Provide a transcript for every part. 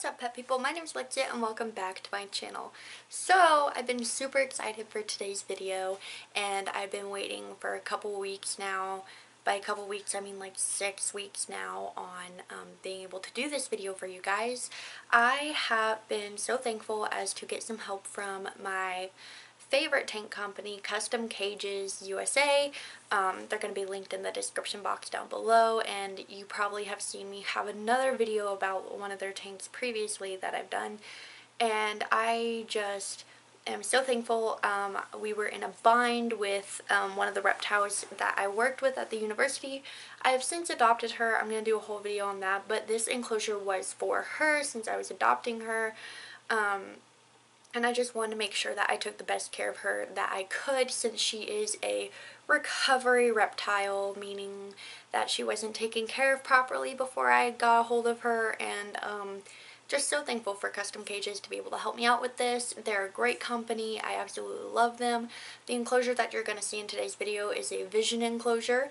What's up, pet people? My name is LYVT and welcome back to my channel. So I've been super excited for today's video and I've been waiting for a couple weeks now. By a couple weeks I mean like 6 weeks now on being able to do this video for you guys. I have been so thankful as to get some help from my favorite tank company, Custom Cages USA. They're going to be linked in the description box down below, and you probably have seen me have another video about one of their tanks previously that I've done, and I just am so thankful. We were in a bind with one of the reptiles that I worked with at the university. I have since adopted her. I'm going to do a whole video on that, but this enclosure was for her since I was adopting her. And I just wanted to make sure that I took the best care of her that I could, since she is a recovery reptile, meaning that she wasn't taken care of properly before I got a hold of her. And just so thankful for Custom Cages to be able to help me out with this. They're a great company. I absolutely love them. The enclosure that you're going to see in today's video is a vision enclosure.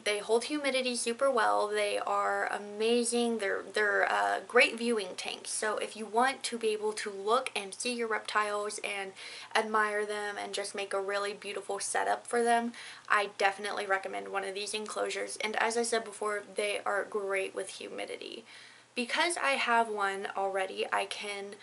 They hold humidity super well. They are amazing. They're great viewing tanks. So if you want to be able to look and see your reptiles and admire them and just make a really beautiful setup for them, I definitely recommend one of these enclosures. And as I said before, they are great with humidity. Because I have one already, I can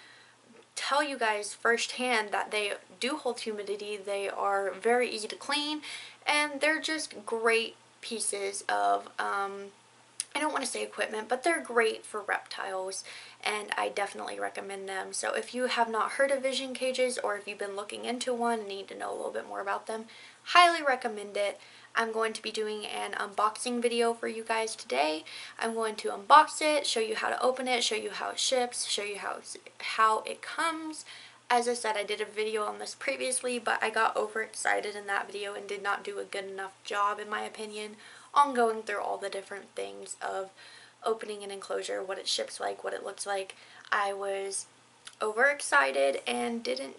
tell you guys firsthand that they do hold humidity. They are very easy to clean, and they're just great pieces of, I don't want to say equipment, but they're great for reptiles, and I definitely recommend them. So if you have not heard of Vision Cages, or if you've been looking into one and need to know a little bit more about them, highly recommend it. I'm going to be doing an unboxing video for you guys today. I'm going to unbox it, show you how to open it, show you how it ships, show you how it comes. As I said, I did a video on this previously, but I got overexcited in that video and did not do a good enough job, in my opinion, on going through all the different things of opening an enclosure, what it ships like, what it looks like. I was overexcited and didn't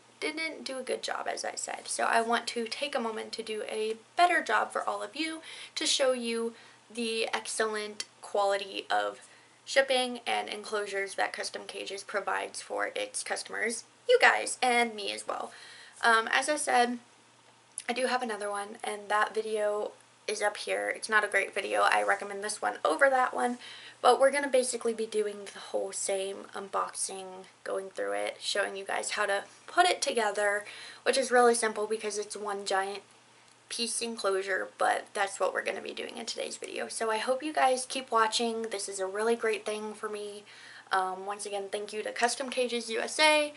do a good job, as I said. So I want to take a moment to do a better job for all of you, to show you the excellent quality of shipping and enclosures that Custom Cages provides for its customers, you guys, and me as well. As I said, I do have another one, and that video is up here. It's not a great video. I recommend this one over that one, but we're going to basically be doing the whole same unboxing, going through it, showing you guys how to put it together, which is really simple because it's one giant piece enclosure, but that's what we're going to be doing in today's video. So I hope you guys keep watching. This is a really great thing for me. Once again, thank you to Custom Cages USA.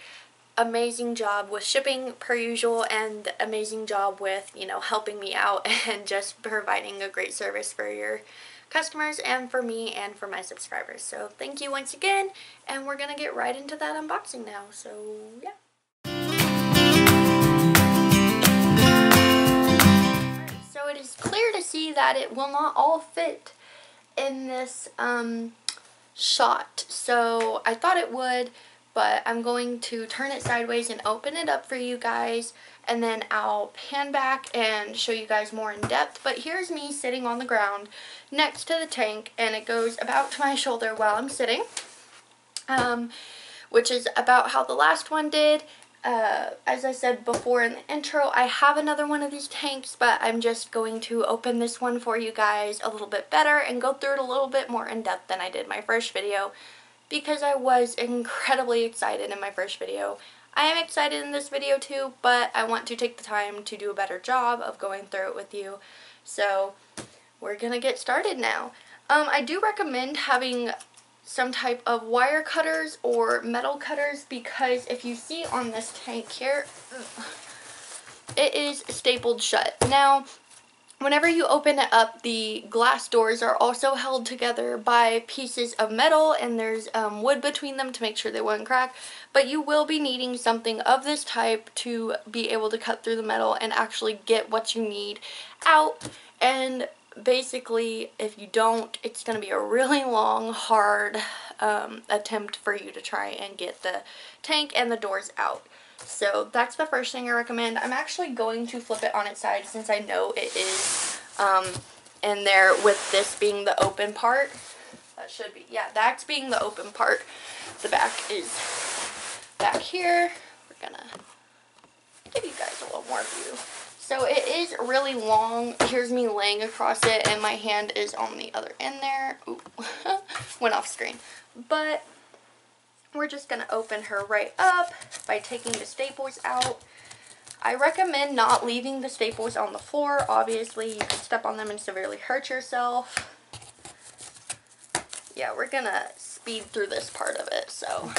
Amazing job with shipping per usual, and amazing job with, you know, helping me out and just providing a great service for your customers and for me and for my subscribers. So thank you once again, and we're gonna get right into that unboxing now. So yeah. Alright, so it is clear to see that it will not all fit in this shot. So I thought it would, but I'm going to turn it sideways and open it up for you guys, and then I'll pan back and show you guys more in depth. But here's me sitting on the ground next to the tank, and it goes about to my shoulder while I'm sitting, which is about how the last one did. As I said before in the intro, I have another one of these tanks, but I'm just going to open this one for you guys a little bit better and go through it a little bit more in depth than I did my first video, because I was incredibly excited in my first video. I am excited in this video too, but I want to take the time to do a better job of going through it with you. So we're gonna get started now. I do recommend having some type of wire cutters or metal cutters, because if you see on this tank here, it is stapled shut. Now, whenever you open it up, the glass doors are also held together by pieces of metal, and there's wood between them to make sure they won't crack. But you will be needing something of this type to be able to cut through the metal and actually get what you need out. And basically, if you don't, it's going to be a really long, hard attempt for you to try and get the tank and the doors out. So that's the first thing I recommend. I'm actually going to flip it on its side, since I know it is in there with this being the open part. That should be, yeah, that's being the open part. The back is back here. We're gonna give you guys a little more view. So it is really long. Here's me laying across it, and my hand is on the other end there. Ooh, went off screen. But we're just gonna open her right up by taking the staples out. I recommend not leaving the staples on the floor. Obviously, you can step on them and severely hurt yourself. Yeah, we're gonna speed through this part of it, so.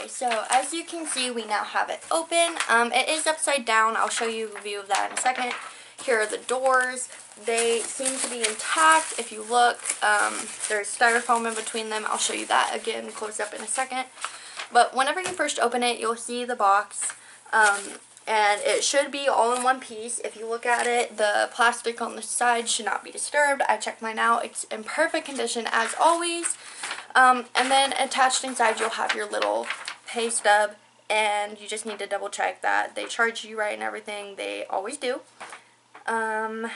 So as you can see, we now have it open. It is upside down. I'll show you a view of that in a second. Here are the doors. They seem to be intact. If you look, there's styrofoam in between them. I'll show you that again close up in a second. But whenever you first open it, you'll see the box. And it should be all in one piece. If you look at it, the plastic on the side should not be disturbed. I checked mine out. It's in perfect condition as always. And then attached inside, you'll have your little pay stub, and you just need to double check that they charge you right and everything. They always do. Yeah,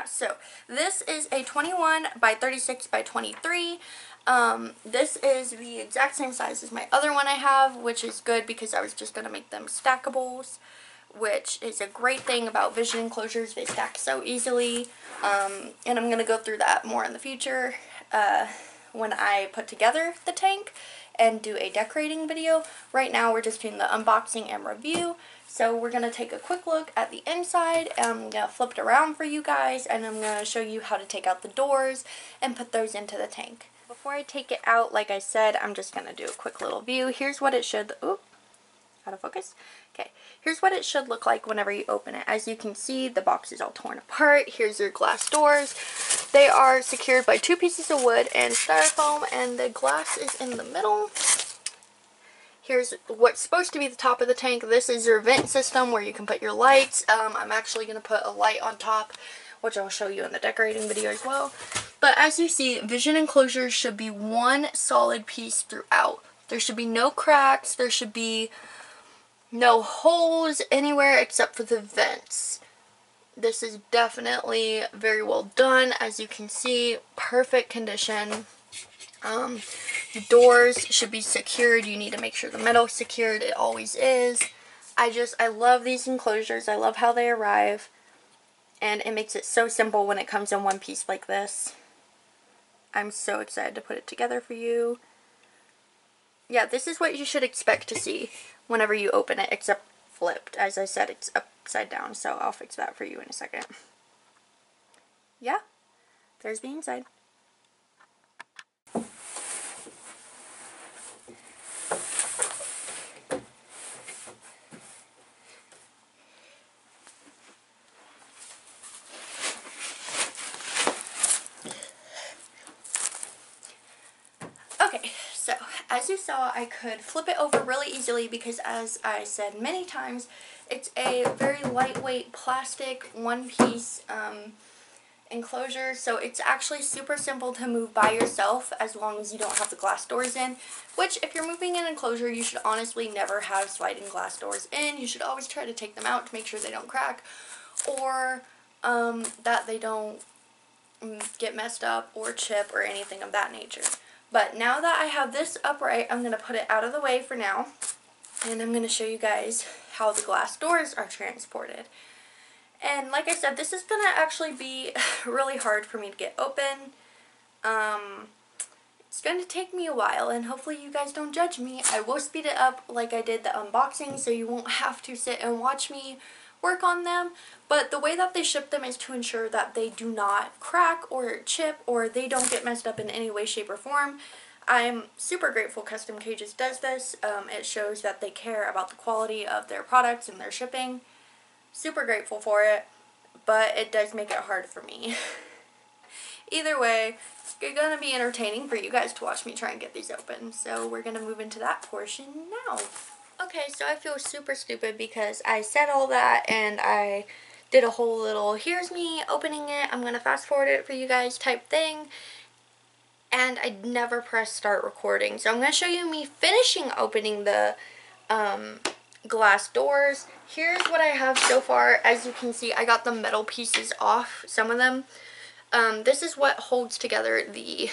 so this is a 21 by 36 by 23. This is the exact same size as my other one I have, which is good because I was just going to make them stackables, which is a great thing about vision enclosures. They stack so easily, and I'm going to go through that more in the future when I put together the tank and do a decorating video. Right now we're just doing the unboxing and review. So we're going to take a quick look at the inside. I'm going to flip it around for you guys, and I'm going to show you how to take out the doors and put those into the tank. Before I take it out, like I said, I'm just going to do a quick little view. Here's what it should, oop, out of focus. Okay, here's what it should look like whenever you open it. As you can see, the box is all torn apart. Here's your glass doors. They are secured by 2 pieces of wood and styrofoam, and the glass is in the middle. Here's what's supposed to be the top of the tank. This is your vent system where you can put your lights. I'm actually going to put a light on top, which I'll show you in the decorating video as well. But as you see, vision enclosures should be one solid piece throughout. There should be no cracks. There should be no holes anywhere except for the vents. This is definitely very well done. As you can see, perfect condition. The doors should be secured. You need to make sure the metal is secured. It always is. I love these enclosures. I love how they arrive. And it makes it so simple when it comes in one piece like this. I'm so excited to put it together for you. Yeah, this is what you should expect to see whenever you open it, except flipped. As I said, it's upside down, so I'll fix that for you in a second. Yeah, there's the inside. Okay, so as you saw, I could flip it over really easily because, as I said many times, it's a very lightweight plastic one-piece enclosure, so it's actually super simple to move by yourself as long as you don't have the glass doors in, which if you're moving an enclosure, you should honestly never have sliding glass doors in. You should always try to take them out to make sure they don't crack, or that they don't get messed up or chip or anything of that nature. But now that I have this upright, I'm going to put it out of the way for now, and I'm going to show you guys how the glass doors are transported. And like I said, this is going to actually be really hard for me to get open. It's going to take me a while, and hopefully you guys don't judge me. I will speed it up like I did the unboxing, so you won't have to sit and watch me work on them. But the way that they ship them is to ensure that they do not crack or chip, or they don't get messed up in any way, shape, or form. I'm super grateful Custom Cages does this. It shows that they care about the quality of their products and their shipping. Super grateful for it. but it does make it hard for me. Either way, it's gonna be entertaining for you guys to watch me try and get these open. So we're gonna move into that portion now. Okay, so I feel super stupid because I said all that and I did a whole little, here's me opening it, I'm gonna fast forward it for you guys type thing. And I never pressed start recording. So I'm gonna show you me finishing opening the glass doors. Here's what I have so far. As you can see, I got the metal pieces off, some of them. This is what holds together the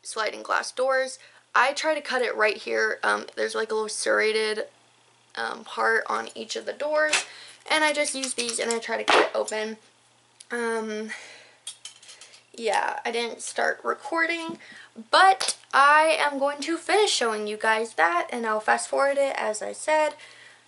sliding glass doors. I try to cut it right here. There's like a little serrated part on each of the doors, and I just use these and I try to cut it open. Yeah, I didn't start recording, but I am going to finish showing you guys that, and I'll fast forward it as I said.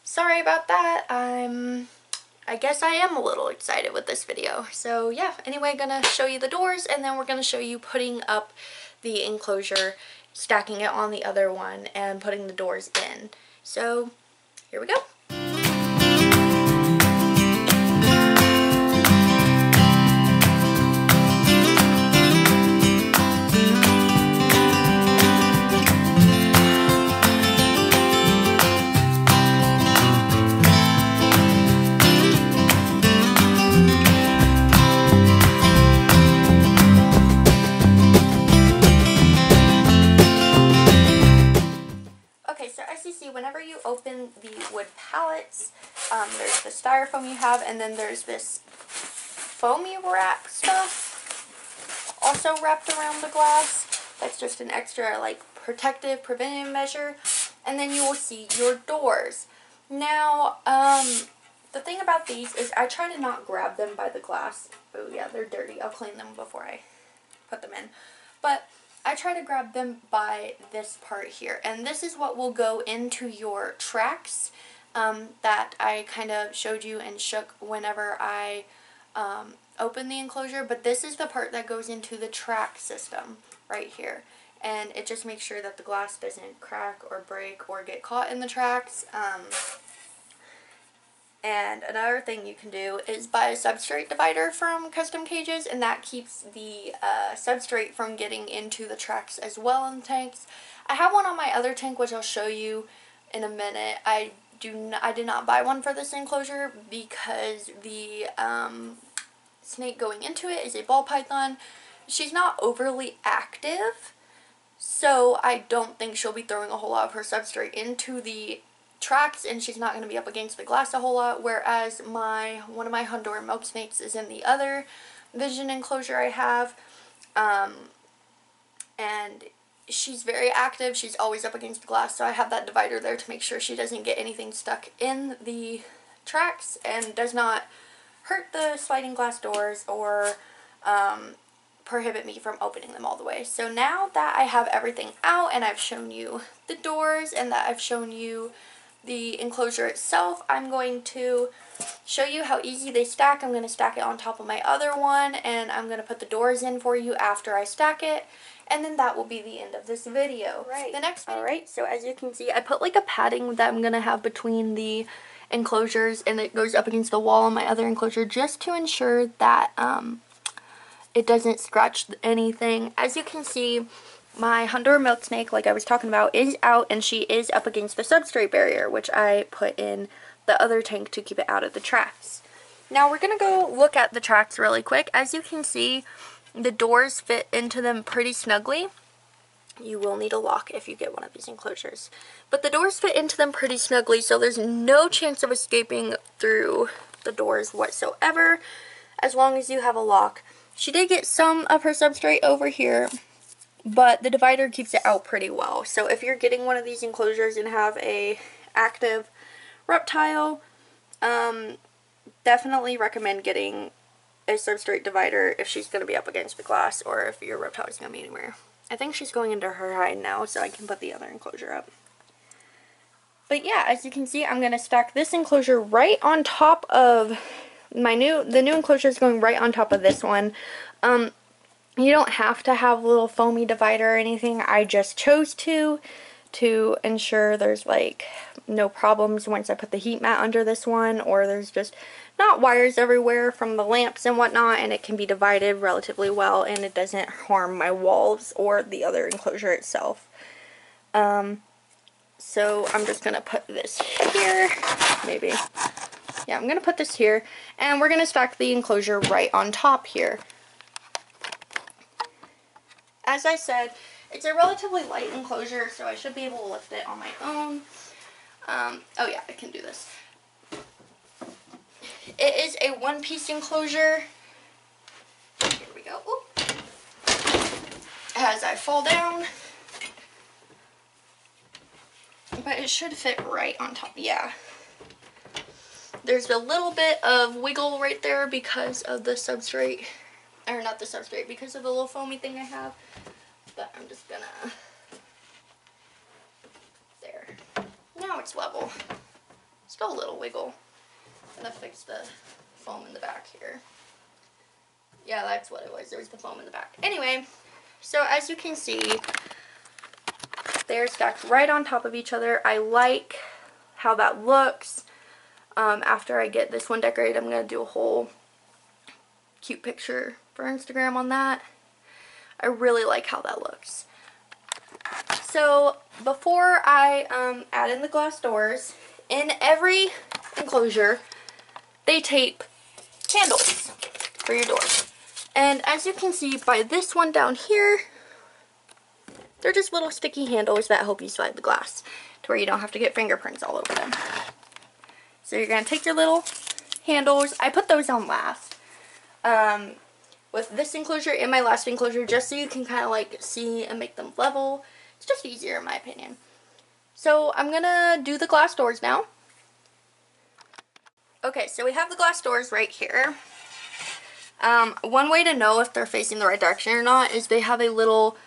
Sorry about that. I guess I am a little excited with this video. So yeah, anyway, gonna show you the doors, and then we're gonna show you putting up the enclosure, stacking it on the other one, and putting the doors in. So here we go. Whenever you open the wood pallets, there's the styrofoam you have, and then there's this foamy wrap stuff also wrapped around the glass. That's just an extra like protective, preventive measure. And then you will see your doors. Now, the thing about these is I try to not grab them by the glass. Oh yeah, they're dirty. I'll clean them before I put them in. But I try to grab them by this part here, and this is what will go into your tracks that I kind of showed you and shook whenever I opened the enclosure, but this is the part that goes into the track system right here, and it just makes sure that the glass doesn't crack or break or get caught in the tracks. And another thing you can do is buy a substrate divider from Custom Cages, and that keeps the substrate from getting into the tracks as well in the tanks. I have one on my other tank, which I'll show you in a minute. I did not buy one for this enclosure because the snake going into it is a ball python. She's not overly active, so I don't think she'll be throwing a whole lot of her substrate into the tracks, and she's not going to be up against the glass a whole lot, whereas one of my Honduran milk snakes is in the other vision enclosure I have, and she's very active. She's always up against the glass, so I have that divider there to make sure she doesn't get anything stuck in the tracks and does not hurt the sliding glass doors or prohibit me from opening them all the way. So now that I have everything out and I've shown you the doors and that I've shown you the enclosure itself, I'm going to show you how easy they stack. I'm going to stack it on top of my other one, and I'm going to put the doors in for you after I stack it, and then that will be the end of this video. Right. The next video. Alright, so as you can see, I put like a padding that I'm going to have between the enclosures, and it goes up against the wall on my other enclosure just to ensure that it doesn't scratch anything. As you can see, my Honduran milk snake, like I was talking about, is out, and she is up against the substrate barrier, which I put in the other tank to keep it out of the tracks. Now we're going to go look at the tracks really quick. As you can see, the doors fit into them pretty snugly. You will need a lock if you get one of these enclosures. But the doors fit into them pretty snugly, so there's no chance of escaping through the doors whatsoever, as long as you have a lock. She did get some of her substrate over here, but the divider keeps it out pretty well. So if you're getting one of these enclosures and have a active reptile, definitely recommend getting a substrate divider if she's going to be up against the glass or if your reptile is going to be anywhere. I think she's going into her hide now, so I can put the other enclosure up. But yeah, as you can see, I'm going to stack this enclosure right on top of the new enclosure is going right on top of this one. You don't have to have a little foamy divider or anything. I just chose to to ensure there's like no problems once I put the heat mat under this one, or there's just not wires everywhere from the lamps and whatnot, and it can be divided relatively well and it doesn't harm my walls or the other enclosure itself. So I'm just gonna put this here, maybe. Yeah, I'm gonna put this here, and we're gonna stack the enclosure right on top here. As I said, it's a relatively light enclosure, so I should be able to lift it on my own. Oh yeah, I can do this. It is a one-piece enclosure. Here we go. Oop. As I fall down. But it should fit right on top. Yeah. There's a little bit of wiggle right there because of the substrate. Or not the substrate, because of the little foamy thing I have. But I'm just gonna... There. Now it's level. Still a little wiggle. I'm gonna fix the foam in the back here. Yeah, that's what it was. There was the foam in the back. Anyway, so as you can see, they're stacked right on top of each other. I like how that looks. After I get this one decorated, I'm going to do a whole cute picture for Instagram on that. I really like how that looks. So before I add in the glass doors, in every enclosure, they tape handles for your doors. And as you can see by this one down here, they're just little sticky handles that help you slide the glass to where you don't have to get fingerprints all over them. So you're going to take your little handles. I put those on last. With this enclosure and my last enclosure, just so you can kind of like see and make them level. It's just easier in my opinion. So I'm going to do the glass doors now. Okay, so we have the glass doors right here. One way to know if they're facing the right direction or not is they have a little,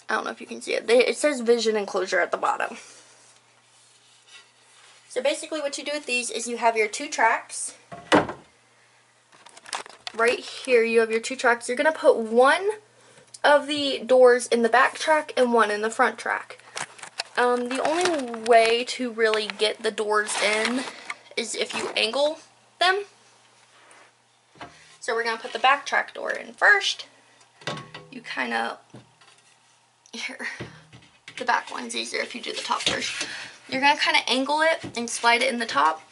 I don't know if you can see it, it says Vision Enclosure at the bottom. So basically what you do with these is you have your two tracks. Right here you have your two tracks. You're going to put one of the doors in the back track and one in the front track. The only way to really get the doors in is if you angle them. So we're going to put the back track door in first. You kind of, here, the back one's easier if you do the top first. You're going to kind of angle it and slide it in the top,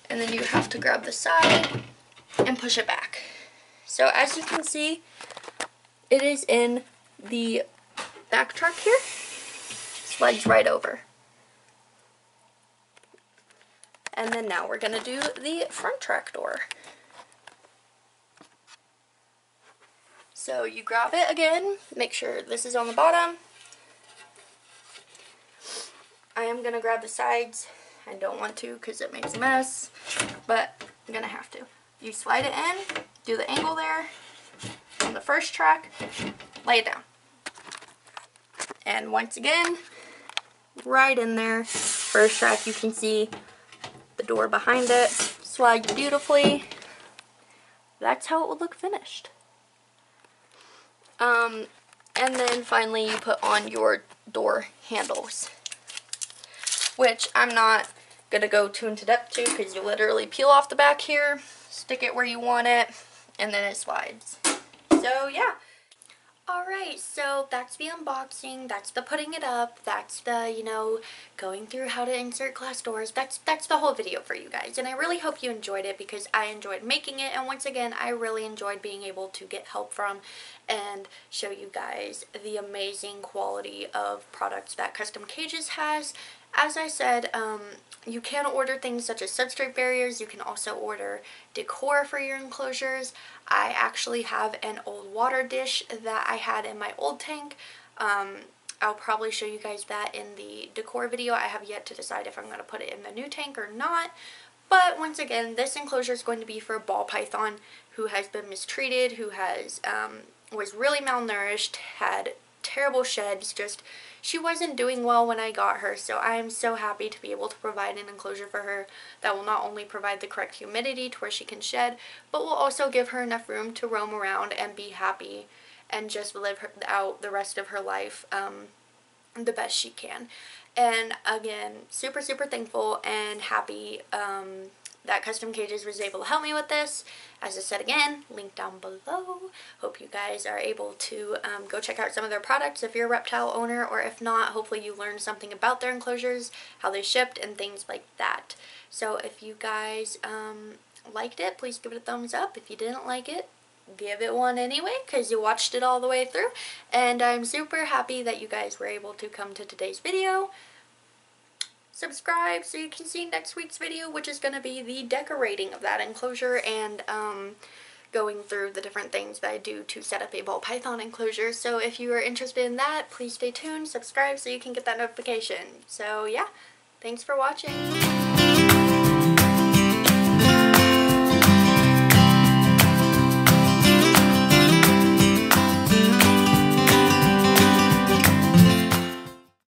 and then you have to grab the side and push it back. So as you can see, it is in the back track here. Slides right over. And then now we're going to do the front track door. So you grab it again, make sure this is on the bottom. I am going to grab the sides. I don't want to because it makes a mess, but I'm going to have to. You slide it in, do the angle there on the first track, lay it down. And once again, right in there, first track, you can see the door behind it, slides beautifully. That's how it would look finished. And then finally you put on your door handles, which I'm not going to go too into depth to because you literally peel off the back here, stick it where you want it, and then it slides. So yeah. Alright, so that's the unboxing, that's the putting it up, that's the, you know, going through how to insert glass doors. That's the whole video for you guys, and I really hope you enjoyed it because I enjoyed making it, and once again, I really enjoyed being able to get help from and show you guys the amazing quality of products that Custom Cages has. As I said, you can order things such as substrate barriers. You can also order decor for your enclosures. I actually have an old water dish that I had in my old tank. I'll probably show you guys that in the decor video. I have yet to decide if I'm going to put it in the new tank or not. But once again, this enclosure is going to be for a ball python who has been mistreated, who has was really malnourished, had terrible sheds, just she wasn't doing well when I got her, so I am so happy to be able to provide an enclosure for her that will not only provide the correct humidity to where she can shed, but will also give her enough room to roam around and be happy and just live out the rest of her life the best she can. And again, super thankful and happy that Custom Cages was able to help me with this. As I said again, link down below. Hope you guys are able to go check out some of their products if you're a reptile owner, or if not, hopefully you learned something about their enclosures, how they shipped, and things like that. So if you guys liked it, please give it a thumbs up. If you didn't like it, give it one anyway, because you watched it all the way through. And I'm super happy that you guys were able to come to today's video. Subscribe so you can see next week's video, which is going to be the decorating of that enclosure and going through the different things that I do to set up a ball python enclosure. So if you are interested in that, please stay tuned, subscribe so you can get that notification. So yeah, thanks for watching.